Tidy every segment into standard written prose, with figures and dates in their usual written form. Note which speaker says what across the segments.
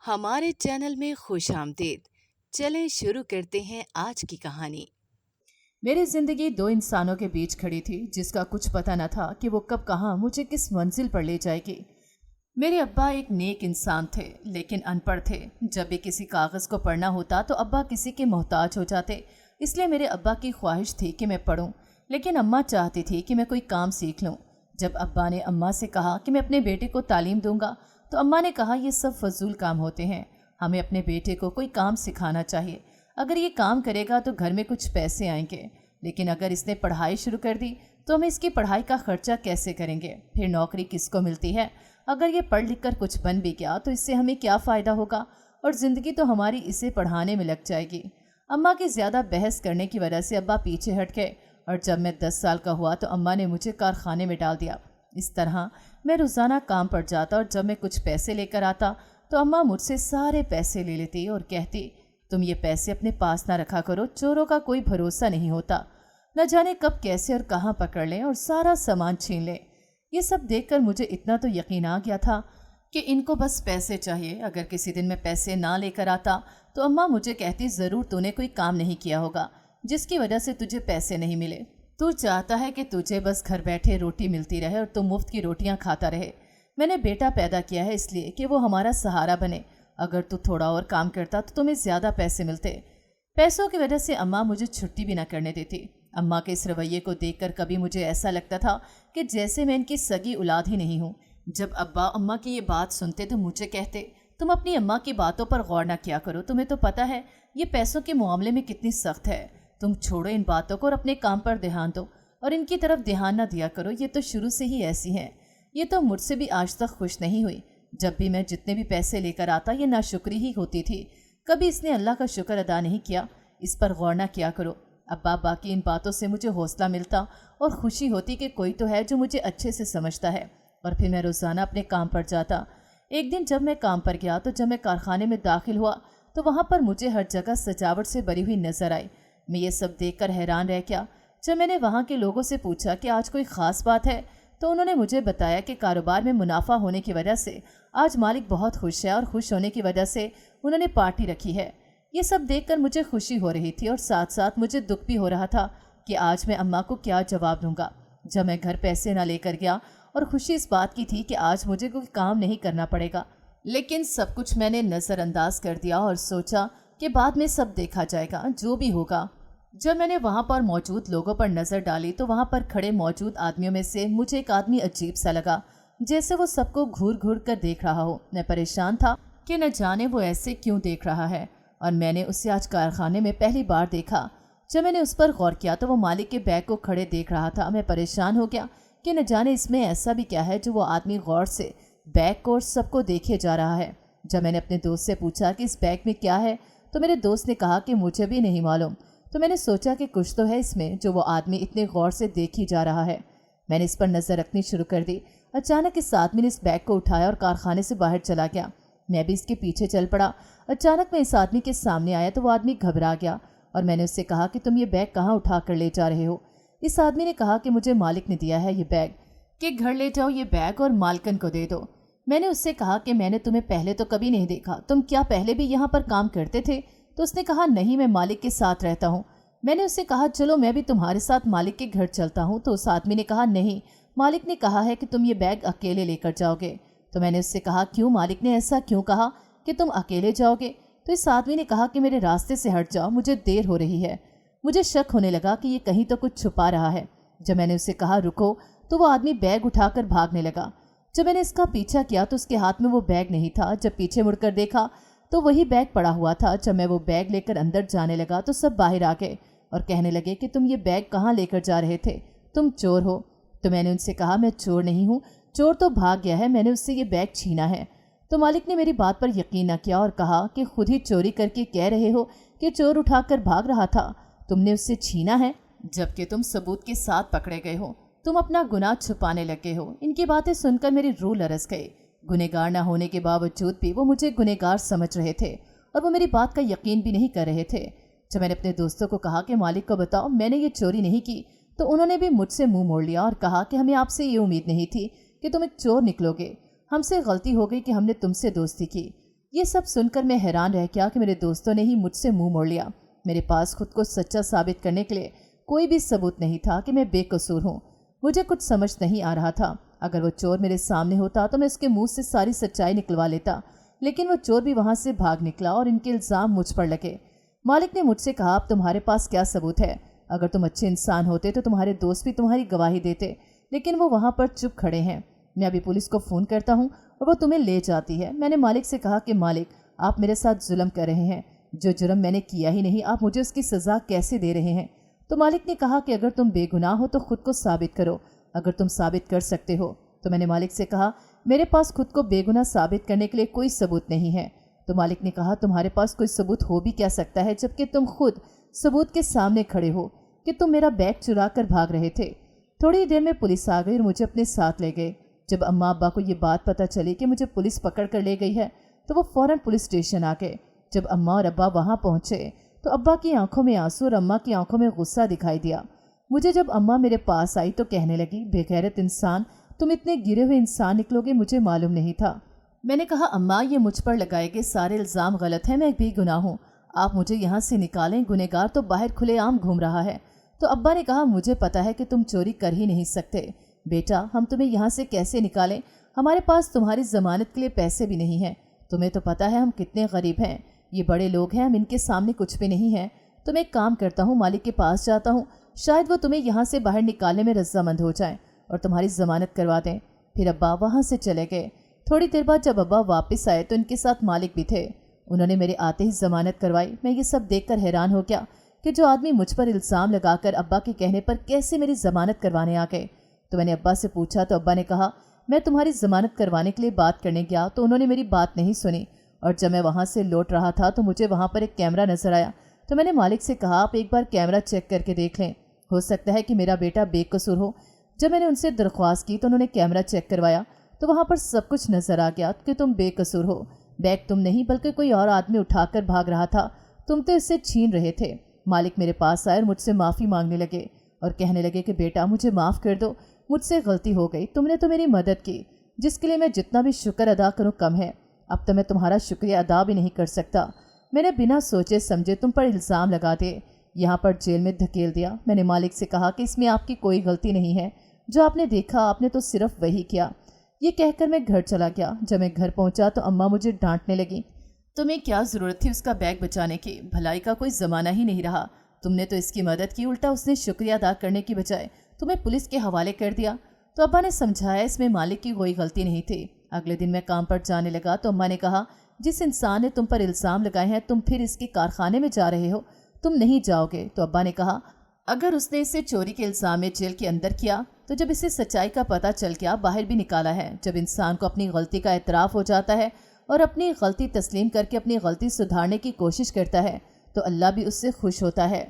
Speaker 1: हमारे चैनल में खुश आमदीद। चलें शुरू करते हैं आज की कहानी।
Speaker 2: मेरी जिंदगी दो इंसानों के बीच खड़ी थी जिसका कुछ पता न था कि वो कब कहाँ मुझे किस मंजिल पर ले जाएगी। मेरे अब्बा एक नेक इंसान थे लेकिन अनपढ़ थे। जब भी किसी कागज़ को पढ़ना होता तो अब्बा किसी के मोहताज हो जाते। इसलिए मेरे अब्बा की ख्वाहिश थी कि मैं पढूं, लेकिन अम्मा चाहती थी कि मैं कोई काम सीख लूं। जब अब्बा ने अम्मा से कहा कि मैं अपने बेटे को तालीम दूंगा तो अम्मा ने कहा ये सब फजूल काम होते हैं, हमें अपने बेटे को कोई काम सिखाना चाहिए। अगर ये काम करेगा तो घर में कुछ पैसे आएंगे, लेकिन अगर इसने पढ़ाई शुरू कर दी तो हम इसकी पढ़ाई का खर्चा कैसे करेंगे? फिर नौकरी किसको मिलती है? अगर ये पढ़ लिख कर कुछ बन भी गया तो इससे हमें क्या फ़ायदा होगा? और ज़िंदगी तो हमारी इसे पढ़ाने में लग जाएगी। अम्मा की ज़्यादा बहस करने की वजह से अब्बा पीछे हट गए और जब मैं 10 साल का हुआ तो अम्मा ने मुझे कारखाने में डाल दिया। इस तरह मैं रोज़ाना काम पर जाता और जब मैं कुछ पैसे लेकर आता तो अम्मा मुझसे सारे पैसे ले लेती और कहती, तुम ये पैसे अपने पास ना रखा करो, चोरों का कोई भरोसा नहीं होता, न जाने कब कैसे और कहाँ पकड़ लें और सारा सामान छीन लें। ये सब देखकर मुझे इतना तो यकीन आ गया था कि इनको बस पैसे चाहिए। अगर किसी दिन मैं पैसे ना लेकर आता तो अम्मा मुझे कहती, ज़रूर तूने कोई काम नहीं किया होगा जिसकी वजह से तुझे पैसे नहीं मिले। तू चाहता है कि तुझे बस घर बैठे रोटी मिलती रहे और तू मुफ्त की रोटियां खाता रहे। मैंने बेटा पैदा किया है इसलिए कि वो हमारा सहारा बने। अगर तू थोड़ा और काम करता तो तुम्हें ज़्यादा पैसे मिलते। पैसों की वजह से अम्मा मुझे छुट्टी भी ना करने देती। अम्मा के इस रवैये को देखकर कभी मुझे ऐसा लगता था कि जैसे मैं इनकी सगी औलाद ही नहीं हूँ। जब अब्बा अम्मा की ये बात सुनते तो मुझे कहते, तुम अपनी अम्मा की बातों पर गौर ना किया करो, तुम्हें तो पता है ये पैसों के मामले में कितनी सख्त है। तुम छोड़ो इन बातों को और अपने काम पर ध्यान दो और इनकी तरफ ध्यान ना दिया करो, ये तो शुरू से ही ऐसी हैं। ये तो मुझसे भी आज तक खुश नहीं हुई। जब भी मैं जितने भी पैसे लेकर आता ये नाशुक्री ही होती थी, कभी इसने अल्लाह का शुक्र अदा नहीं किया। इस पर गौर ना किया करो। अब्बा बाकी इन बातों से मुझे हौसला मिलता और खुशी होती कि कोई तो है जो मुझे अच्छे से समझता है। और फिर मैं रोज़ाना अपने काम पर जाता। एक दिन जब मैं काम पर गया तो जब मैं कारखाने में दाखिल हुआ तो वहाँ पर मुझे हर जगह सजावट से भरी हुई नजर आई। मैं ये सब देखकर हैरान रह गया। जब मैंने वहाँ के लोगों से पूछा कि आज कोई ख़ास बात है तो उन्होंने मुझे बताया कि कारोबार में मुनाफा होने की वजह से आज मालिक बहुत खुश है और खुश होने की वजह से उन्होंने पार्टी रखी है। ये सब देखकर मुझे खुशी हो रही थी और साथ साथ मुझे दुख भी हो रहा था कि आज मैं अम्मा को क्या जवाब दूंगा। जब मैं घर पैसे ना लेकर गया और खुशी इस बात की थी कि आज मुझे कोई काम नहीं करना पड़ेगा, लेकिन सब कुछ मैंने नज़रअंदाज कर दिया और सोचा कि बाद में सब देखा जाएगा, जो भी होगा। जब मैंने वहाँ पर मौजूद लोगों पर नज़र डाली तो वहाँ पर खड़े मौजूद आदमियों में से मुझे एक आदमी अजीब सा लगा, जैसे वो सबको घूर घूर कर देख रहा हो। मैं परेशान था कि न जाने वो ऐसे क्यों देख रहा है और मैंने उसे आज कारखाने में पहली बार देखा। जब मैंने उस पर गौर किया तो वो मालिक के बैग को खड़े देख रहा था। मैं परेशान हो गया कि न जाने इसमें ऐसा भी क्या है जो वो आदमी गौर से बैग को और सबको देखे जा रहा है। जब मैंने अपने दोस्त से पूछा कि इस बैग में क्या है तो मेरे दोस्त ने कहा कि मुझे भी नहीं मालूम। तो मैंने सोचा कि कुछ तो है इसमें जो वो आदमी इतने गौर से देखी जा रहा है। मैंने इस पर नज़र रखनी शुरू कर दी। अचानक इस आदमी ने इस बैग को उठाया और कारखाने से बाहर चला गया। मैं भी इसके पीछे चल पड़ा। अचानक मैं इस आदमी के सामने आया तो वो आदमी घबरा गया और मैंने उससे कहा कि तुम ये बैग कहाँ उठा कर ले जा रहे हो? इस आदमी ने कहा कि मुझे मालिक ने दिया है ये बैग, कि घर ले जाओ ये बैग और मालकन को दे दो। मैंने उससे कहा कि मैंने तुम्हें पहले तो कभी नहीं देखा, तुम क्या पहले भी यहाँ पर काम करते थे? तो उसने कहा, नहीं, मैं मालिक के साथ रहता हूँ। मैंने उससे कहा, चलो मैं भी तुम्हारे साथ मालिक के घर चलता हूँ। तो उस आदमी ने कहा, नहीं, मालिक ने कहा है कि तुम ये बैग अकेले लेकर जाओगे। तो मैंने उससे कहा, क्यों? मालिक ने ऐसा क्यों कहा कि तुम अकेले जाओगे? तो इस आदमी ने कहा कि मेरे रास्ते से हट जाओ, मुझे देर हो रही है। मुझे शक होने लगा कि ये कहीं तो कुछ छुपा रहा है। जब मैंने उससे कहा रुको तो वो आदमी बैग उठाकर भागने लगा। जब मैंने इसका पीछा किया तो उसके हाथ में वो बैग नहीं था। जब पीछे मुड़कर देखा तो वही बैग पड़ा हुआ था। जब मैं वो बैग लेकर अंदर जाने लगा तो सब बाहर आ गए और कहने लगे कि तुम ये बैग कहाँ लेकर जा रहे थे? तुम चोर हो। तो मैंने उनसे कहा, मैं चोर नहीं हूँ, चोर तो भाग गया है, मैंने उससे ये बैग छीना है। तो मालिक ने मेरी बात पर यकीन न किया और कहा कि खुद ही चोरी करके कह रहे हो कि चोर उठाकर भाग रहा था, तुमने उससे छीना है जबकि तुम सबूत के साथ पकड़े गए हो, तुम अपना गुनाह छुपाने लगे हो। इनकी बातें सुनकर मेरी रूह लरस गई। गुनहगार न होने के बावजूद भी वो मुझे गुनहगार समझ रहे थे और वो मेरी बात का यकीन भी नहीं कर रहे थे। जब मैंने अपने दोस्तों को कहा कि मालिक को बताओ मैंने ये चोरी नहीं की, तो उन्होंने भी मुझसे मुंह मोड़ लिया और कहा कि हमें आपसे ये उम्मीद नहीं थी कि तुम एक चोर निकलोगे, हमसे गलती हो गई कि हमने तुमसे दोस्ती की। ये सब सुनकर मैं हैरान रह गया कि मेरे दोस्तों ने ही मुझसे मुंह मोड़ लिया। मेरे पास खुद को सच्चा साबित करने के लिए कोई भी सबूत नहीं था कि मैं बेकसूर हूँ। मुझे कुछ समझ नहीं आ रहा था। अगर वो चोर मेरे सामने होता तो मैं उसके मुंह से सारी सच्चाई निकलवा लेता, लेकिन वो चोर भी वहाँ से भाग निकला और इनके इल्ज़ाम मुझ पर लगे। मालिक ने मुझसे कहा, अब तुम्हारे पास क्या सबूत है? अगर तुम अच्छे इंसान होते तो तुम्हारे दोस्त भी तुम्हारी गवाही देते, लेकिन वो वहाँ पर चुप खड़े हैं। मैं अभी पुलिस को फ़ोन करता हूँ और वो तुम्हें ले जाती है। मैंने मालिक से कहा कि मालिक, आप मेरे साथ जुल्म कर रहे हैं। जो जुर्म मैंने किया ही नहीं, आप मुझे उसकी सज़ा कैसे दे रहे हैं? तो मालिक ने कहा कि अगर तुम बेगुनाह हो तो खुद को साबित करो। अगर तुम साबित कर सकते हो तो मैंने मालिक से कहा, मेरे पास खुद को बेगुनाह साबित करने के लिए कोई सबूत नहीं है। तो मालिक ने कहा, तुम्हारे पास कोई सबूत हो भी क्या सकता है जबकि तुम खुद सबूत के सामने खड़े हो कि तुम मेरा बैग चुरा कर भाग रहे थे। थोड़ी देर में पुलिस आ गई और मुझे अपने साथ ले गए। जब अम्मा अब्बा को ये बात पता चली कि मुझे पुलिस पकड़ कर ले गई है तो वो फ़ौरन पुलिस स्टेशन आ गए। जब अम्मा और अब्बा वहाँ पहुँचे तो अब्बा की आंखों में आंसू और अम्मा की आंखों में गुस्सा दिखाई दिया। मुझे जब अम्मा मेरे पास आई तो कहने लगी, बेगैरत इंसान, तुम इतने गिरे हुए इंसान निकलोगे मुझे मालूम नहीं था। मैंने कहा, अम्मा, ये मुझ पर लगाए गए सारे इल्ज़ाम गलत हैं, मैं बेगुनाह हूँ। आप मुझे यहाँ से निकालें, गुनहगार तो बाहर खुलेआम घूम रहा है। तो अब्बा ने कहा, मुझे पता है कि तुम चोरी कर ही नहीं सकते। बेटा, हम तुम्हें यहाँ से कैसे निकालें? हमारे पास तुम्हारी ज़मानत के लिए पैसे भी नहीं हैं। तुम्हें तो पता है हम कितने गरीब हैं। ये बड़े लोग हैं, हम इनके सामने कुछ भी नहीं हैं। तो मैं एक काम करता हूँ, मालिक के पास जाता हूँ, शायद वो तुम्हें यहाँ से बाहर निकालने में रज़ामंद हो जाएं और तुम्हारी ज़मानत करवा दें। फिर अब्बा वहाँ से चले गए। थोड़ी देर बाद जब अब्बा वापस आए तो इनके साथ मालिक भी थे। उन्होंने मेरे आते ही ज़मानत करवाई। मैं ये सब देखकर हैरान हो गया कि जो आदमी मुझ पर इल्ज़ाम लगाकर अब्बा के कहने पर कैसे मेरी ज़मानत करवाने आ गए। तो मैंने अब्बा से पूछा तो अब्बा ने कहा, मैं तुम्हारी ज़मानत करवाने के लिए बात करने गया तो उन्होंने मेरी बात नहीं सुनी, और जब मैं वहाँ से लौट रहा था तो मुझे वहाँ पर एक कैमरा नज़र आया। तो मैंने मालिक से कहा, आप एक बार कैमरा चेक करके देख लें, हो सकता है कि मेरा बेटा बेकसूर हो। जब मैंने उनसे दरख्वास्त की तो उन्होंने कैमरा चेक करवाया तो वहाँ पर सब कुछ नज़र आ गया कि तुम बेकसूर हो। बैग तुम नहीं बल्कि कोई और आदमी उठाकर भाग रहा था, तुम तो इससे छीन रहे थे। मालिक मेरे पास आए और मुझसे माफ़ी मांगने लगे और कहने लगे कि बेटा, मुझे माफ़ कर दो, मुझसे गलती हो गई। तुमने तो मेरी मदद की, जिसके लिए मैं जितना भी शुक्र अदा करूँ कम है। अब तो मैं तुम्हारा शुक्रिया अदा भी नहीं कर सकता। मैंने बिना सोचे समझे तुम पर इल्ज़ाम लगा दिए, यहाँ पर जेल में धकेल दिया। मैंने मालिक से कहा कि इसमें आपकी कोई गलती नहीं है, जो आपने देखा आपने तो सिर्फ वही किया। ये कहकर मैं घर चला गया। जब मैं घर पहुँचा तो अम्मा मुझे डांटने लगी, तुम्हें क्या ज़रूरत थी उसका बैग बचाने की? भलाई का कोई ज़माना ही नहीं रहा, तुमने तो इसकी मदद की, उल्टा उसने शुक्रिया अदा करने की बजाय तुम्हें पुलिस के हवाले कर दिया। तो अब्बा ने समझाया, इसमें मालिक की कोई गलती नहीं थी। अगले दिन मैं काम पर जाने लगा तो अम्मा ने कहा, जिस इंसान ने तुम पर इल्ज़ाम लगाए हैं तुम फिर इसके कारखाने में जा रहे हो, तुम नहीं जाओगे। तो अब्बा ने कहा, अगर उसने इसे चोरी के इल्ज़ाम में जेल के अंदर किया तो जब इसे सच्चाई का पता चल गया बाहर भी निकाला है। जब इंसान को अपनी गलती का एतराफ़ हो जाता है और अपनी गलती तस्लीम करके अपनी गलती सुधारने की कोशिश करता है तो अल्लाह भी उससे खुश होता है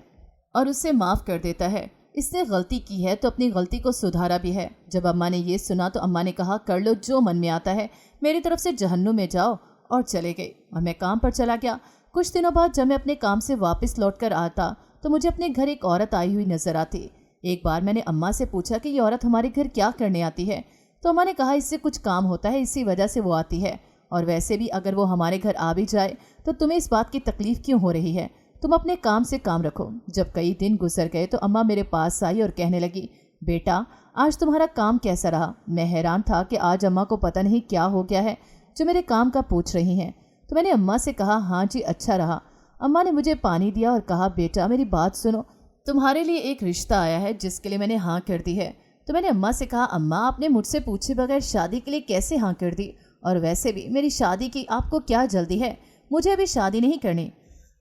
Speaker 2: और उसे माफ़ कर देता है। इसने गलती की है तो अपनी गलती को सुधारा भी है। जब अम्मा ने ये सुना तो अम्मा ने कहा, कर लो जो मन में आता है, मेरी तरफ से जहन्नुम में जाओ, और चले गए और मैं काम पर चला गया। कुछ दिनों बाद जब मैं अपने काम से वापस लौट कर आता तो मुझे अपने घर एक औरत आई हुई नजर आती। एक बार मैंने अम्मा से पूछा कि ये औरत हमारे घर क्या करने आती है? तो अम्मा ने कहा, इससे कुछ काम होता है, इसी वजह से वो आती है, और वैसे भी अगर वो हमारे घर आ भी जाए तो तुम्हें इस बात की तकलीफ़ क्यों हो रही है? तुम अपने काम से काम रखो। जब कई दिन गुजर गए तो अम्मा मेरे पास आई और कहने लगी, बेटा, आज तुम्हारा काम कैसा रहा? मैं हैरान था कि आज अम्मा को पता नहीं क्या हो गया है जो मेरे काम का पूछ रही हैं। तो मैंने अम्मा से कहा, हाँ जी, अच्छा रहा। अम्मा ने मुझे पानी दिया और कहा, बेटा मेरी बात सुनो, तुम्हारे लिए एक रिश्ता आया है जिसके लिए मैंने हाँ कर दी है। तो मैंने अम्मा से कहा, अम्मा आपने मुझसे पूछे बगैर शादी के लिए कैसे हाँ कर दी? और वैसे भी मेरी शादी की आपको क्या जल्दी है? मुझे अभी शादी नहीं करनी।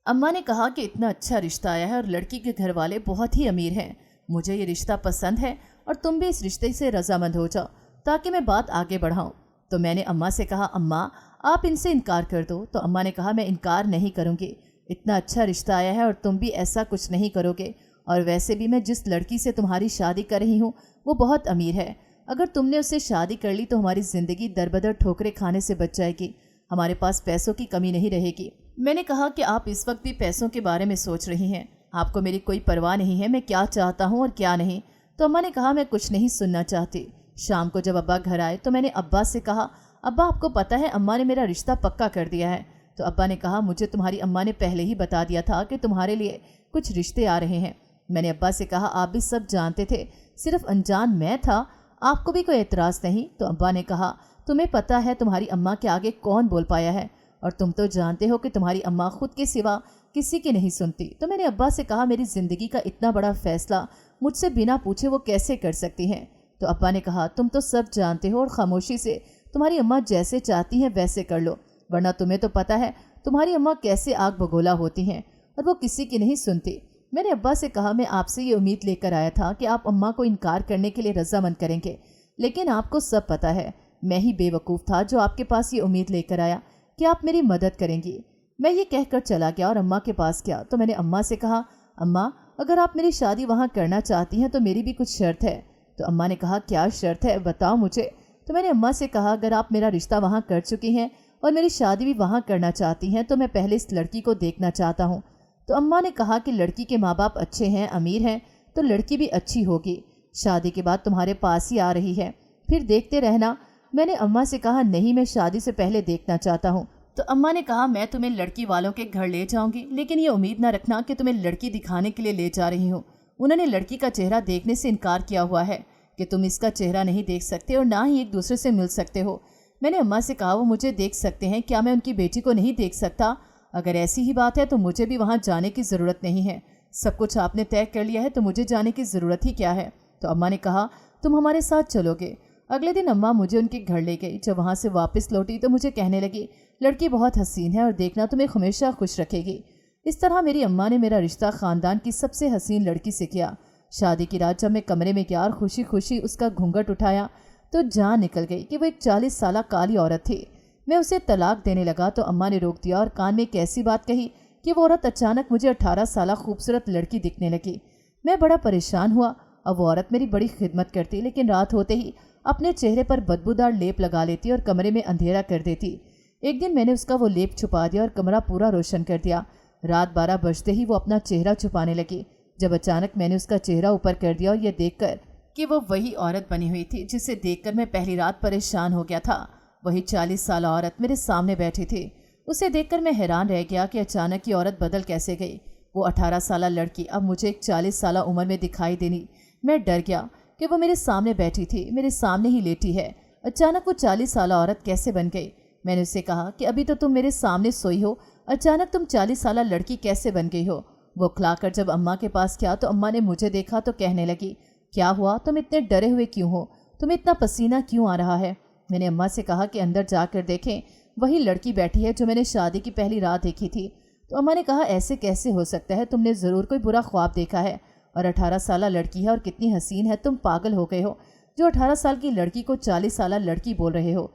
Speaker 2: अम्मा ने कहा कि इतना अच्छा रिश्ता आया है और लड़की के घर वाले बहुत ही अमीर हैं, मुझे ये रिश्ता पसंद है और तुम भी इस रिश्ते से रजामंद हो जाओ ताकि मैं बात आगे बढ़ाऊं। तो मैंने अम्मा से कहा, अम्मा आप इनसे इनकार कर दो। तो अम्मा ने कहा, मैं इनकार नहीं करूँगी, इतना अच्छा रिश्ता आया है और तुम भी ऐसा कुछ नहीं करोगे, और वैसे भी मैं जिस लड़की से तुम्हारी शादी कर रही हूँ वो बहुत अमीर है, अगर तुमने उससे शादी कर ली तो हमारी ज़िंदगी दरबदर ठोकरें खाने से बच जाएगी, हमारे पास पैसों की कमी नहीं रहेगी। मैंने कहा कि आप इस वक्त भी पैसों के बारे में सोच रही हैं, आपको मेरी कोई परवाह नहीं है मैं क्या चाहता हूँ और क्या नहीं। तो अम्मा ने कहा, मैं कुछ नहीं सुनना चाहती। शाम को जब अब्बा घर आए तो मैंने अब्बा से कहा, ابا آپ کو پتہ ہے اماں نے میرا رشتہ پکا کر دیا ہے۔ تو ابا نے کہا مجھے تمہاری اماں نے پہلے ہی بتا دیا تھا کہ تمہارے لیے کچھ رشتے آ رہے ہیں۔ میں نے ابا سے کہا آپ بھی سب جانتے تھے، صرف انجان میں تھا، آپ کو بھی کوئی اعتراض نہیں؟ تو ابا نے کہا تمہیں پتہ ہے تمہاری اماں کے آگے کون بول پایا ہے، اور تم تو جانتے ہو کہ تمہاری اماں خود کے سوا کسی کی نہیں سنتی۔ تو میں نے ابا سے کہا میری زندگی کا اتنا بڑا فیصلہ مجھ سے بنا پوچھے وہ کیسے کر سکتی ہیں؟ تو ابا نے کہا تم تو سب جانتے ہو اور خاموشی سے تمہاری اماں جیسے چاہتی ہیں ویسے کر لو، ورنہ تمہیں تو پتہ ہے تمہاری اماں کیسے آگ بگولا ہوتی ہیں اور وہ کسی کی نہیں سنتی۔ میں نے ابا سے کہا میں آپ سے یہ امید لے کر آیا تھا کہ آپ اماں کو انکار کرنے کے لیے رضامند کریں گے، لیکن آپ کو سب پتہ ہے میں ہی بے وقوف تھا جو آپ کے پاس یہ امید لے کر آیا کہ آپ میری مدد کریں گی۔ میں یہ کہہ کر چلا گیا اور اماں کے پاس گیا تو میں نے اماں سے کہا اماں اگر آپ میری شادی وہاں کرنا چاہتی ہیں تو میری بھی کچھ شرط ہے۔ تو اماں نے کہا کیا شرط ہے بتاؤ مجھے۔ تو میں نے اماں سے کہا اگر آپ میرا رشتہ وہاں کر چکی ہیں اور میری شادی بھی وہاں کرنا چاہتی ہیں تو میں پہلے اس لڑکی کو دیکھنا چاہتا ہوں۔ تو اماں نے کہا کہ لڑکی کے ماں باپ اچھے ہیں، امیر ہیں، تو لڑکی بھی اچھی ہوگی، شادی کے بعد تمہارے پاس ہی آ رہی ہے، پھر دیکھتے رہنا۔ میں نے اماں سے کہا نہیں میں شادی سے پہلے دیکھنا چاہتا ہوں۔ تو اماں نے کہا میں تمہیں لڑکی والوں کے گھر لے جاؤں گی، لیکن یہ امید نہ رکھنا کہ تمہیں لڑکی دکھانے کے لیے لے جا رہی ہوں۔ انہوں نے لڑکی کا چہرہ دیکھنے سے انکار کیا ہوا ہے کہ تم اس کا چہرہ نہیں دیکھ سکتے اور نہ ہی ایک دوسرے سے مل سکتے ہو۔ میں نے اماں سے کہا وہ مجھے دیکھ سکتے ہیں، کیا میں ان کی بیٹی کو نہیں دیکھ سکتا؟ اگر ایسی ہی بات ہے تو مجھے بھی وہاں جانے کی ضرورت نہیں ہے، سب کچھ آپ نے طے کر لیا ہے تو مجھے جانے کی ضرورت ہی کیا ہے؟ تو اماں نے کہا تم ہمارے ساتھ چلو گے۔ اگلے دن اماں مجھے ان کے گھر لے گئی۔ جب وہاں سے واپس لوٹی تو مجھے کہنے لگی لڑکی بہت حسین ہے اور دیکھنا تمہیں ہمیشہ خوش رکھے گی۔ اس طرح میری اماں نے میرا رشتہ خاندان کی سب سے حسین لڑکی سے کیا۔ شادی کی رات جب میں کمرے میں گیا اور خوشی خوشی اس کا گھونگھٹ اٹھایا تو جان نکل گئی کہ وہ ایک 40 سالہ کالی عورت تھی۔ میں اسے طلاق دینے لگا تو اماں نے روک دیا اور کان میں ایک ایسی بات کہی کہ وہ عورت اچانک مجھے 18 سالہ خوبصورت لڑکی دکھنے لگی۔ میں بڑا پریشان ہوا۔ اب وہ عورت میری بڑی خدمت کرتی لیکن رات ہوتے ہی اپنے چہرے پر بدبودار لیپ لگا لیتی اور کمرے میں اندھیرا کر دیتی۔ ایک دن میں نے اس کا وہ لیپ چھپا دیا اور کمرہ پورا روشن کر دیا۔ رات 12 بجتے ہی وہ اپنا چہرہ چھپانے لگی، جب اچانک میں نے اس کا چہرہ اوپر کر دیا اور یہ دیکھ کر کہ وہ وہی عورت بنی ہوئی تھی جسے دیکھ کر میں پہلی رات پریشان ہو گیا تھا۔ وہی 40 سالہ عورت میرے سامنے بیٹھی تھی۔ اسے دیکھ کر میں حیران رہ گیا کہ اچانک یہ عورت بدل کیسے گئی۔ وہ 18 سالہ لڑکی اب مجھے ایک 40 سالہ عمر میں دکھائی دینی۔ میں ڈر گیا کہ وہ میرے سامنے بیٹھی تھی، میرے سامنے ہی لیٹی ہے، اچانک وہ 40 سالہ عورت کیسے بن گئی؟ میں نے اسے کہا کہ ابھی تو تم میرے سامنے سوئی ہو، اچانک تم 40 سالہ لڑکی کیسے بن گئی ہو؟ وہ کھلا کر جب اماں کے پاس گیا تو اماں نے مجھے دیکھا تو کہنے لگی کیا ہوا، تم اتنے ڈرے ہوئے کیوں ہو؟ تمہیں اتنا پسینہ کیوں آ رہا ہے؟ میں نے اماں سے کہا کہ اندر جا کر دیکھیں وہی لڑکی بیٹھی ہے جو میں نے شادی کی پہلی رات دیکھی تھی۔ تو اماں نے کہا ایسے کیسے ہو سکتا ہے، تم نے ضرور کوئی برا خواب دیکھا ہے، اور 18 سالہ لڑکی ہے اور کتنی حسین ہے، تم پاگل ہو گئے ہو جو 18 سال کی لڑکی کو 40 سالہ لڑکی بول رہے ہو،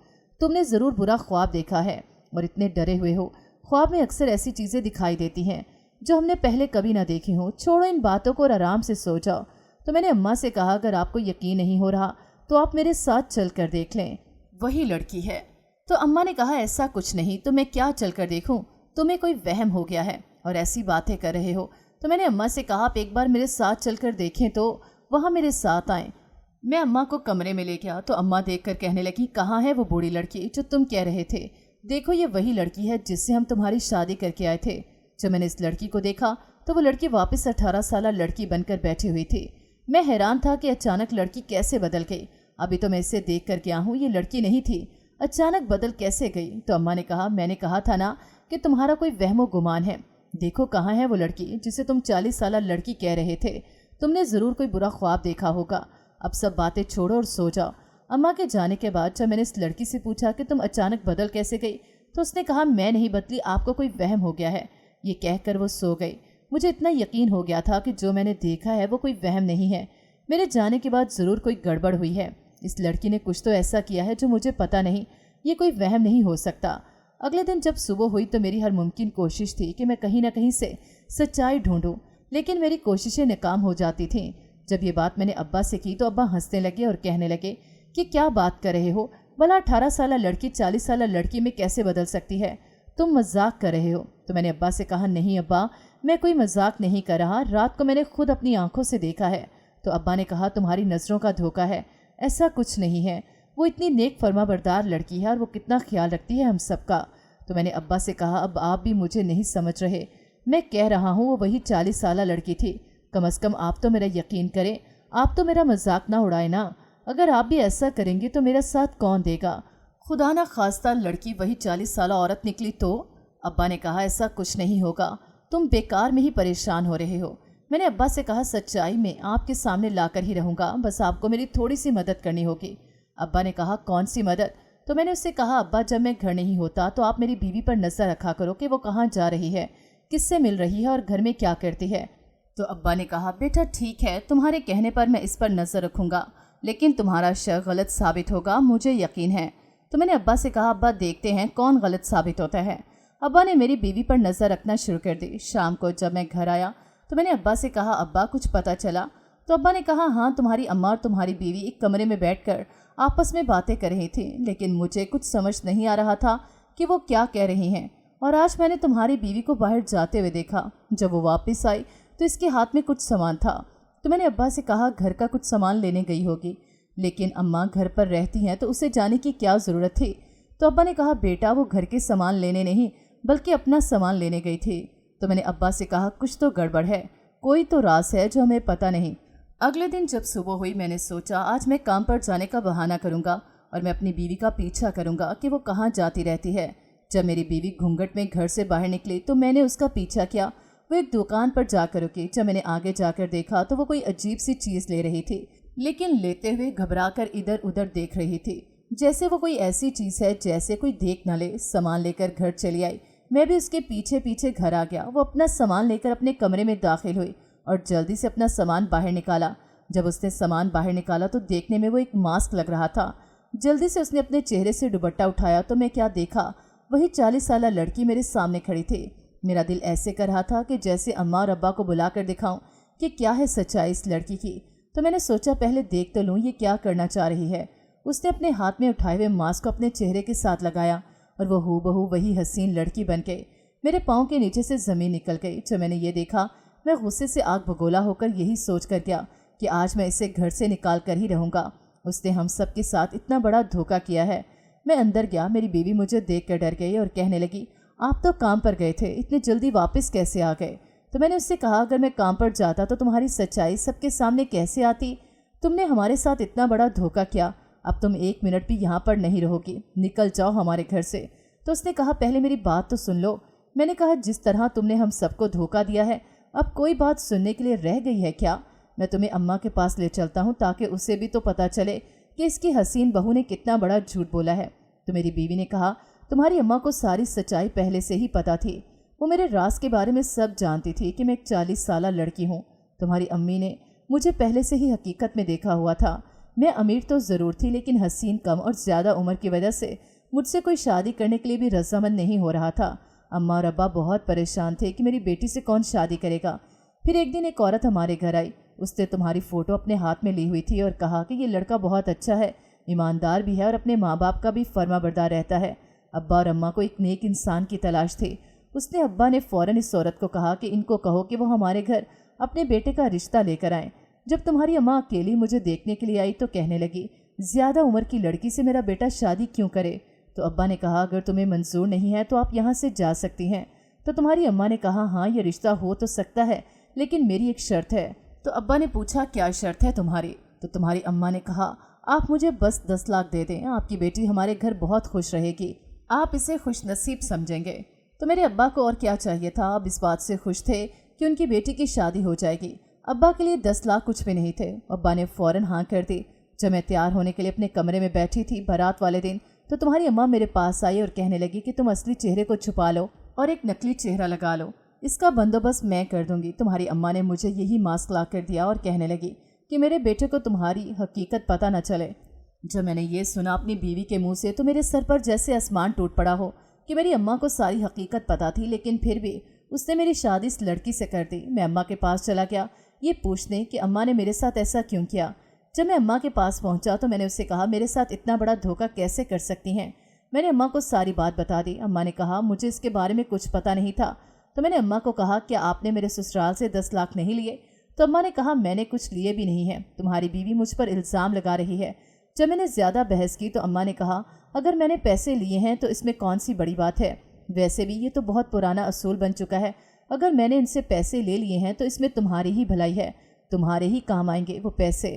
Speaker 2: تم نے ضرور برا خواب دیکھا ہے اور اتنے ڈرے ہوئے ہو۔ خواب میں اکثر ایسی چیزیں دکھائی دیتی ہیں جو ہم نے پہلے کبھی نہ دیکھی ہوں، چھوڑو ان باتوں کو اور آرام سے سو جاؤ۔ تو میں نے اماں سے کہا اگر آپ کو یقین نہیں ہو رہا تو آپ میرے ساتھ چل کر دیکھ لیں، وہی لڑکی ہے۔ تو اماں نے کہا ایسا کچھ نہیں، تو میں کیا چل کر دیکھوں، تمہیں کوئی وہم ہو گیا ہے اور ایسی باتیں کر رہے ہو۔ تو میں نے اماں سے کہا آپ ایک بار میرے ساتھ چل کر دیکھیں تو وہاں میرے ساتھ آئیں۔ میں اماں کو کمرے میں لے گیا تو اماں دیکھ کر کہنے لگی کہاں ہے وہ بوڑھی لڑکی جو تم کہہ رہے تھے؟ دیکھو یہ وہی لڑکی ہے جس سے ہم تمہاری شادی کر کے آئے تھے۔ جب میں نے اس لڑکی کو دیکھا تو وہ لڑکی واپس 18 سالہ لڑکی بن کر بیٹھی ہوئی تھی۔ میں حیران تھا کہ اچانک لڑکی کیسے بدل گئی، ابھی تو میں اسے دیکھ کر گیا ہوں، یہ لڑکی نہیں تھی، اچانک بدل کیسے گئی؟ تو اماں نے کہا میں نے کہا تھا نا کہ تمہارا کوئی وہم و گمان ہے، دیکھو کہاں ہے وہ لڑکی جسے تم 40 سالہ لڑکی کہہ رہے تھے، تم نے ضرور کوئی برا خواب دیکھا ہوگا، اب سب باتیں چھوڑو اور سو جاؤ۔ اماں کے جانے کے بعد جب میں نے اس لڑکی سے پوچھا کہ تم اچانک بدل کیسے گئی تو اس نے کہا میں نہیں بدلی، آپ کو کوئی وہم ہو گیا ہے۔ یہ کہہ کر وہ سو گئی۔ مجھے اتنا یقین ہو گیا تھا کہ جو میں نے دیکھا ہے وہ کوئی وہم نہیں ہے، میرے جانے کے بعد ضرور کوئی گڑبڑ ہوئی ہے، اس لڑکی نے کچھ تو ایسا کیا ہے جو مجھے پتہ نہیں، یہ کوئی وہم نہیں ہو سکتا۔ اگلے دن جب صبح ہوئی تو میری ہر ممکن کوشش تھی کہ میں کہیں نہ کہیں سے سچائی ڈھونڈوں، لیکن میری کوششیں ناکام ہو جاتی تھیں۔ جب یہ بات میں نے ابا سے کی تو ابا ہنسنے لگے اور کہنے لگے کہ کیا بات کر رہے ہو، بھلا 18 سالہ لڑکی 40 سالہ لڑکی میں کیسے بدل سکتی ہے، تم مذاق کر رہے ہو۔ تو میں نے ابا سے کہا نہیں ابا، میں کوئی مذاق نہیں کر رہا، رات کو میں نے خود اپنی آنکھوں سے دیکھا ہے۔ تو ابا نے کہا تمہاری نظروں کا دھوکہ ہے، ایسا کچھ نہیں ہے، वो इतनी नेक फर्माबरदार लड़की है और वो कितना ख्याल रखती है हम सबका। तो मैंने अब्बा से कहा, अब आप भी मुझे नहीं समझ रहे। मैं कह रहा हूँ वो वही 40 साल लड़की थी। कम से कम आप तो मेरा यकीन करें, आप तो मेरा मजाक ना उड़ाए ना। अगर आप भी ऐसा करेंगे तो मेरा साथ कौन देगा? खुदा ना खास्ता लड़की वही 40 साल औरत निकली तो? अब्बा ने कहा, ऐसा कुछ नहीं होगा, तुम बेकार में ही परेशान हो रहे हो। मैंने अब्बा से कहा, सच्चाई में आपके सामने लाकर ही रहूँगा, बस आपको मेरी थोड़ी सी मदद करनी होगी। अब्बा ने कहा, कौन सी मदद? तो मैंने उससे कहा, अब्बा जब मैं घर नहीं होता तो आप मेरी बीवी पर नज़र रखा करो कि वो कहाँ जा रही है, किससे मिल रही है और घर में क्या करती है। तो अब्बा ने कहा, बेटा ठीक है, तुम्हारे कहने पर मैं इस पर नज़र रखूँगा, लेकिन तुम्हारा शक गलत साबित होगा, मुझे यकीन है। तो मैंने अब्बा से कहा, अब्बा देखते हैं कौन गलत साबित होता है। अब्बा ने मेरी बीवी पर नज़र रखना शुरू कर दी। शाम को जब मैं घर आया तो मैंने अब्बा से कहा, अब्बा कुछ पता चला? तो अब्बा ने कहा, हाँ, तुम्हारी अम्मा और तुम्हारी बीवी एक कमरे में बैठकर आपस में बातें कर रही थी, लेकिन मुझे कुछ समझ नहीं आ रहा था कि वो क्या कह रही हैं। और आज मैंने तुम्हारी बीवी को बाहर जाते हुए देखा। जब वो वापस आई तो इसके हाथ में कुछ सामान था। तो मैंने अब्बा से कहा, घर का कुछ सामान लेने गई होगी, लेकिन अम्मा घर पर रहती हैं तो उसे जाने की क्या ज़रूरत थी? तो अब्बा ने कहा, बेटा वो घर के सामान लेने नहीं बल्कि अपना सामान लेने गई थी। तो मैंने अब्बा से कहा, कुछ तो गड़बड़ है, कोई तो राज है जो हमें पता नहीं। अगले दिन जब सुबह हुई मैंने सोचा आज मैं काम पर जाने का बहाना करूंगा और मैं अपनी बीवी का पीछा करूंगा कि वो कहाँ जाती रहती है। जब मेरी बीवी घूंघट में घर से बाहर निकली तो मैंने उसका पीछा किया। वो एक दुकान पर जाकर रुकी। जब मैंने आगे जाकर देखा तो वो कोई अजीब सी चीज़ ले रही थी, लेकिन लेते हुए घबराकर इधर उधर देख रही थी, जैसे वो कोई ऐसी चीज़ है जैसे कोई देख न ले। सामान लेकर घर चली आई। मैं भी उसके पीछे पीछे घर आ गया। वो अपना सामान लेकर अपने कमरे में दाखिल हुई और जल्दी से अपना सामान बाहर निकाला। जब उसने सामान बाहर निकाला तो देखने में वो एक मास्क लग रहा था। जल्दी से उसने अपने चेहरे से दुपट्टा उठाया तो मैं क्या देखा, वही 40 साल लड़की मेरे सामने खड़ी थी। मेरा दिल ऐसे कर रहा था कि जैसे अम्मा और अब्बा को बुलाकर दिखाऊं कि क्या है सच्चाई इस लड़की की। तो मैंने सोचा पहले देख तो लूँ ये क्या करना चाह रही है। उसने अपने हाथ में उठाए हुए मास्क को अपने चेहरे के साथ लगाया और वो हूबहू वही हसीन लड़की बन गई। मेरे पाँव के नीचे से ज़मीन निकल गई। जब मैंने ये देखा मैं गुस्से से आग भगोला होकर यही सोच कर गया कि आज मैं इसे घर से निकाल कर ही रहूँगा। उसने हम सब के साथ इतना बड़ा धोखा किया है। मैं अंदर गया। मेरी बीवी मुझे देख कर डर गई और कहने लगी, आप तो काम पर गए थे, इतनी जल्दी वापस कैसे आ गए? तो मैंने उससे कहा, अगर मैं काम पर जाता तो तुम्हारी सच्चाई सबके सामने कैसे आती? तुमने हमारे साथ इतना बड़ा धोखा किया, अब तुम एक मिनट भी यहाँ पर नहीं रहोगी, निकल जाओ हमारे घर से। तो उसने कहा, पहले मेरी बात तो सुन लो। मैंने कहा, जिस तरह तुमने हम सबको धोखा दिया है अब कोई बात सुनने के लिए रह गई है क्या? मैं तुम्हें अम्मा के पास ले चलता हूँ ताकि उसे भी तो पता चले कि इसकी हसीन बहू ने कितना बड़ा झूठ बोला है। तो मेरी बीवी ने कहा, तुम्हारी अम्मा को सारी सच्चाई पहले से ही पता थी। वो मेरे राज के बारे में सब जानती थी कि मैं एक 40 साल लड़की हूँ। तुम्हारी अम्मी ने मुझे पहले से ही हकीकत में देखा हुआ था। मैं अमीर तो ज़रूर थी, लेकिन हसीन कम और ज़्यादा उम्र की वजह से मुझसे कोई शादी करने के लिए भी रजामंद नहीं हो रहा था। अम्मा और अब्बा बहुत परेशान थे कि मेरी बेटी से कौन शादी करेगा। फिर एक दिन एक औरत हमारे घर आई। उसने तुम्हारी फ़ोटो अपने हाथ में ली हुई थी और कहा कि ये लड़का बहुत अच्छा है, ईमानदार भी है और अपने माँ बाप का भी फर्माबरदार रहता है। अब्बा और अम्मा को एक नेक इंसान की तलाश थी। उसने अब्बा ने फ़ौरन इस औरत को कहा कि इनको कहो कि वो हमारे घर अपने बेटे का रिश्ता लेकर आएँ। जब तुम्हारी अम्मा अकेली मुझे देखने के लिए आई तो कहने लगी, ज़्यादा उम्र की लड़की से मेरा बेटा शादी क्यों करे? तो अब्बा ने कहा, अगर तुम्हें मंजूर नहीं है तो आप यहाँ से जा सकती हैं। तो तुम्हारी अम्मा ने कहा, हाँ ये रिश्ता हो तो सकता है, लेकिन मेरी एक शर्त है। तो अब्बा ने पूछा, क्या शर्त है तुम्हारी? तो तुम्हारी अम्मा ने कहा, आप मुझे बस 10 लाख दे दें, आपकी बेटी हमारे घर बहुत खुश रहेगी, आप इसे खुशनसीब समझेंगे। तो मेरे अब्बा को और क्या चाहिए था, अब इस बात से खुश थे कि उनकी बेटी की शादी हो जाएगी। अब्बा के लिए 10 लाख कुछ भी नहीं थे। अब्बा ने फ़ौरन हाँ कर दी। जब मैं तैयार होने के लिए अपने कमरे में बैठी थी बारात वाले दिन, तो तुम्हारी अम्मा मेरे पास आई और कहने लगी कि तुम असली चेहरे को छुपा लो और एक नकली चेहरा लगा लो, इसका बंदोबस्त मैं कर दूंगी। तुम्हारी अम्मा ने मुझे यही मास्क ला कर दिया और कहने लगी कि मेरे बेटे को तुम्हारी हकीकत पता न चले। जब मैंने ये सुना अपनी बीवी के मुंह से तो मेरे सर पर जैसे आसमान टूट पड़ा हो कि मेरी अम्मा को सारी हकीकत पता थी, लेकिन फिर भी उसने मेरी शादी इस लड़की से कर दी। मैं अम्मा के पास चला गया ये पूछने कि अम्मा ने मेरे साथ ऐसा क्यों किया। जब मैं अम्मा के पास पहुंचा तो मैंने उससे कहा, मेरे साथ इतना बड़ा धोखा कैसे कर सकती हैं? मैंने अम्मा को सारी बात बता दी। अम्मा ने कहा, मुझे इसके बारे में कुछ पता नहीं था। तो मैंने अम्मा को कहा, क्या आपने मेरे ससुराल से 10 लाख नहीं लिए? तो अम्मा ने कहा, मैंने कुछ लिए भी नहीं है। तुम्हारी बीवी मुझ पर इल्ज़ाम लगा रही है। जब मैंने ज़्यादा बहस की तो अम्मा ने कहा, अगर मैंने पैसे लिए हैं तो इसमें कौन सी बड़ी बात है, वैसे भी ये तो बहुत पुराना असूल बन चुका है। अगर मैंने इनसे पैसे ले लिए हैं तो इसमें तुम्हारी ही भलाई है, तुम्हारे ही काम आएंगे वो पैसे।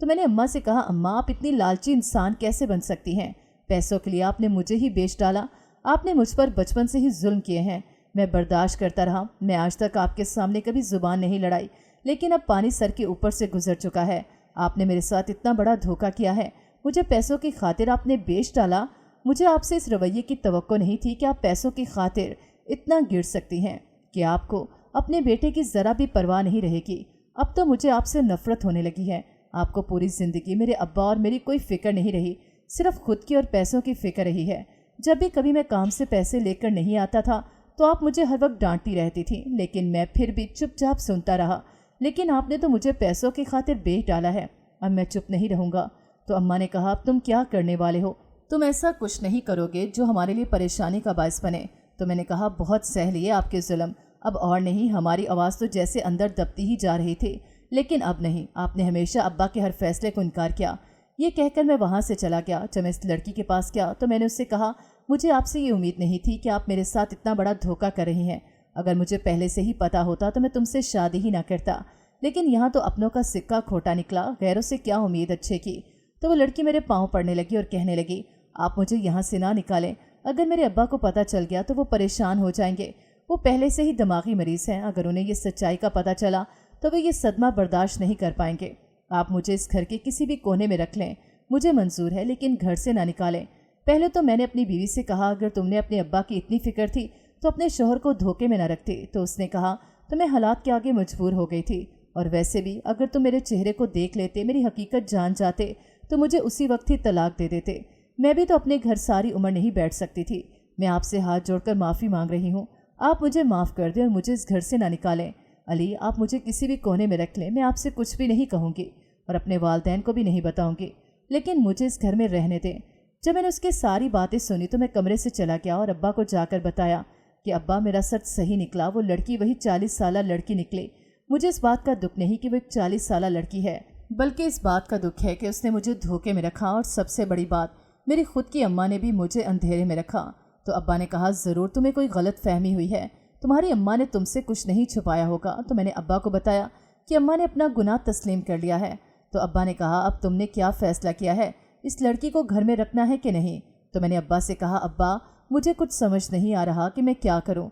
Speaker 2: तो मैंने अम्मा से कहा, अम्मा आप इतनी लालची इंसान कैसे बन सकती हैं? पैसों के लिए आपने मुझे ही बेच डाला। आपने मुझ पर बचपन से ही जुल्म किए हैं, मैं बर्दाश्त करता रहा। मैं आज तक आपके सामने कभी जुबान नहीं लड़ाई, लेकिन अब पानी सर के ऊपर से गुजर चुका है। आपने मेरे साथ इतना बड़ा धोखा किया है, मुझे पैसों की खातिर आपने बेच डाला। मुझे आपसे इस रवैये की तवक्को नहीं थी कि आप पैसों की खातिर इतना गिर सकती हैं कि आपको अपने बेटे की ज़रा भी परवाह नहीं रहेगी। अब तो मुझे आपसे नफरत होने लगी है। आपको पूरी ज़िंदगी मेरे अब्बा और मेरी कोई फ़िक्र नहीं रही, सिर्फ खुद की और पैसों की फ़िक्र रही है। जब भी कभी मैं काम से पैसे लेकर नहीं आता था तो आप मुझे हर वक्त डांटती रहती थी, लेकिन मैं फिर भी चुपचाप सुनता रहा। लेकिन आपने तो मुझे पैसों की खातिर बेच डाला है, अब मैं चुप नहीं रहूँगा। तो अम्मा ने कहा, अब तुम क्या करने वाले हो? तुम ऐसा कुछ नहीं करोगे जो हमारे लिए परेशानी का बायस बने। तो मैंने कहा, बहुत सह लिए आपके जुल्म, अब और नहीं। हमारी आवाज़ तो जैसे अंदर दबती ही जा रही थी, लेकिन अब नहीं। आपने हमेशा अब्बा के हर फैसले को इनकार किया। ये कहकर मैं वहाँ से चला गया। जब मैं इस लड़की के पास गया तो मैंने उससे कहा, मुझे आपसे ये उम्मीद नहीं थी कि आप मेरे साथ इतना बड़ा धोखा कर रही हैं। अगर मुझे पहले से ही पता होता तो मैं तुमसे शादी ही ना करता, लेकिन यहाँ तो अपनों का सिक्का खोटा निकला, गैरों से क्या उम्मीद अच्छे की। तो वो लड़की मेरे पाँव पड़ने लगी और कहने लगी, आप मुझे यहाँ से ना निकालें, अगर मेरे अब्बा को पता चल गया तो वो परेशान हो जाएंगे। वो पहले से ही दिमागी मरीज हैं, अगर उन्हें ये सच्चाई का पता चला तो वे ये सदमा बर्दाश्त नहीं कर पाएंगे। आप मुझे इस घर के किसी भी कोने में रख लें, मुझे मंजूर है, लेकिन घर से ना निकालें। पहले तो मैंने अपनी बीवी से कहा, अगर तुमने अपने अब्बा की इतनी फिक्र थी तो अपने शोहर को धोखे में न रखती। तो उसने कहा, तो मैं हालात के आगे मजबूर हो गई थी, और वैसे भी अगर तुम मेरे चेहरे को देख लेते, मेरी हकीकत जान जाते तो मुझे उसी वक्त ही तलाक दे देते। मैं भी तो अपने घर सारी उम्र नहीं बैठ सकती थी। मैं आपसे हाथ जोड़कर माफ़ी मांग रही हूँ, आप मुझे माफ़ कर दें और मुझे इस घर से ना निकालें। अली, आप मुझे किसी भी कोने में रख लें, मैं आपसे कुछ भी नहीं कहूँगी और अपने वालिदैन को भी नहीं बताऊँगी, लेकिन मुझे इस घर में रहने दें। जब मैंने उसकी सारी बातें सुनी तो मैं कमरे से चला गया और अब्बा को जाकर बताया कि अब्बा, मेरा सच सही निकला, वो लड़की वही 40 साल लड़की निकली। मुझे इस बात का दुख नहीं कि वो एक 40 साल लड़की है, बल्कि इस बात का दुख है कि उसने मुझे धोखे में रखा, और सबसे बड़ी बात, मेरी खुद की अम्मा ने भी मुझे अंधेरे में रखा। तो अब्बा ने कहा, ज़रूर तुम्हें कोई गलत फहमी हुई है, तुम्हारी अम्मा ने तुमसे कुछ नहीं छुपाया होगा। तो मैंने अब्बा को बताया कि अम्मा ने अपना गुनाह तस्लीम कर लिया है। तो अब्बा ने कहा, अब तुमने क्या फ़ैसला किया है, इस लड़की को घर में रखना है कि नहीं? तो मैंने अब्बा से कहा, अब्बा, मुझे कुछ समझ नहीं आ रहा कि मैं क्या करूं।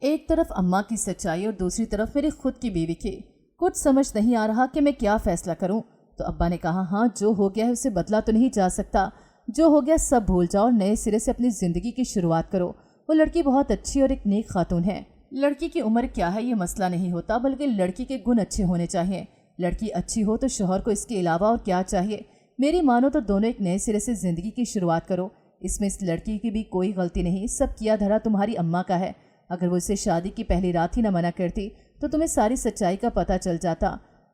Speaker 2: एक तरफ अम्मा की सच्चाई और दूसरी तरफ मेरी खुद की बीवी की, कुछ समझ नहीं आ रहा कि मैं क्या फ़ैसला करूं। तो अब्बा ने कहा, हाँ, जो हो गया है उसे बदला तो नहीं जा सकता, जो हो गया सब भूल जाओ और नए सिरे से अपनी ज़िंदगी की शुरुआत करो। वो लड़की बहुत अच्छी और एक नेक खातून है। लड़की की उम्र क्या है ये मसला नहीं होता, बल्कि लड़की के गुण अच्छे होने चाहिए। लड़की अच्छी हो तो शौहर को इसके अलावा और क्या चाहिए? मेरी मानो तो दोनों एक नए सिरे से ज़िंदगी की शुरुआत करो। इसमें इस लड़की की भी कोई गलती नहीं, सब किया धरा तुम्हारी अम्मा का है। अगर वो इसे शादी की पहली रात ही न मना करती तो तुम्हें सारी सच्चाई का पता चल जाता।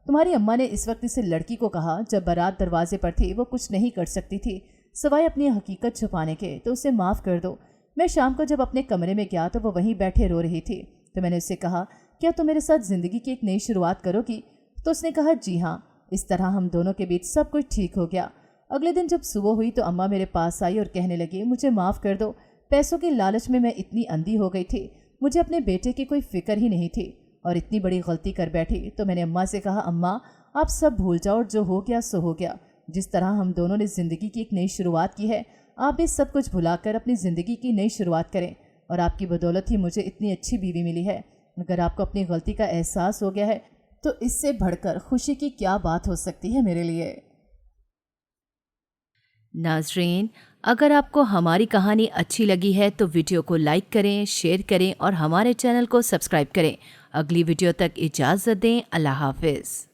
Speaker 2: तुम्हारी अम्मा ने इस वक्त इसे लड़की को कहा, जब बारात दरवाजे पर थी वो कुछ नहीं कर सकती थी सवाए अपनी हकीकत छुपाने के, तो उसे माफ़ कर दो। मैं शाम को जब अपने कमरे में गया तो वो वहीं बैठे रो रही थी। तो मैंने उससे कहा, क्या तुम मेरे साथ ज़िंदगी की एक नई शुरुआत करोगी? तो उसने कहा, जी हाँ। इस तरह हम दोनों के बीच सब कुछ ठीक हो गया। अगले दिन जब सुबह हुई तो अम्मा मेरे पास आई और कहने लगी, मुझे माफ़ कर दो, पैसों की लालच में मैं इतनी अंधी हो गई थी, मुझे अपने बेटे की कोई फिक्र ही नहीं थी और इतनी बड़ी गलती कर बैठी। तो मैंने अम्मा से कहा, अम्मा, आप सब भूल जाओ और जो हो गया सो हो गया। जिस तरह हम दोनों ने ज़िंदगी की एक नई शुरुआत की है, आप भी सब कुछ भुलाकर अपनी ज़िंदगी की नई शुरुआत करें, और आपकी बदौलत ही मुझे इतनी अच्छी बीवी मिली है। अगर आपको अपनी गलती का एहसास हो गया है तो इससे बढ़कर खुशी की क्या बात हो सकती है मेरे लिए।
Speaker 1: नाज़रीन, अगर आपको हमारी कहानी अच्छी लगी है तो वीडियो को लाइक करें, शेयर करें और हमारे चैनल को सब्सक्राइब करें। अगली वीडियो तक इजाज़त दें। अल्लाह हाफ़िज़।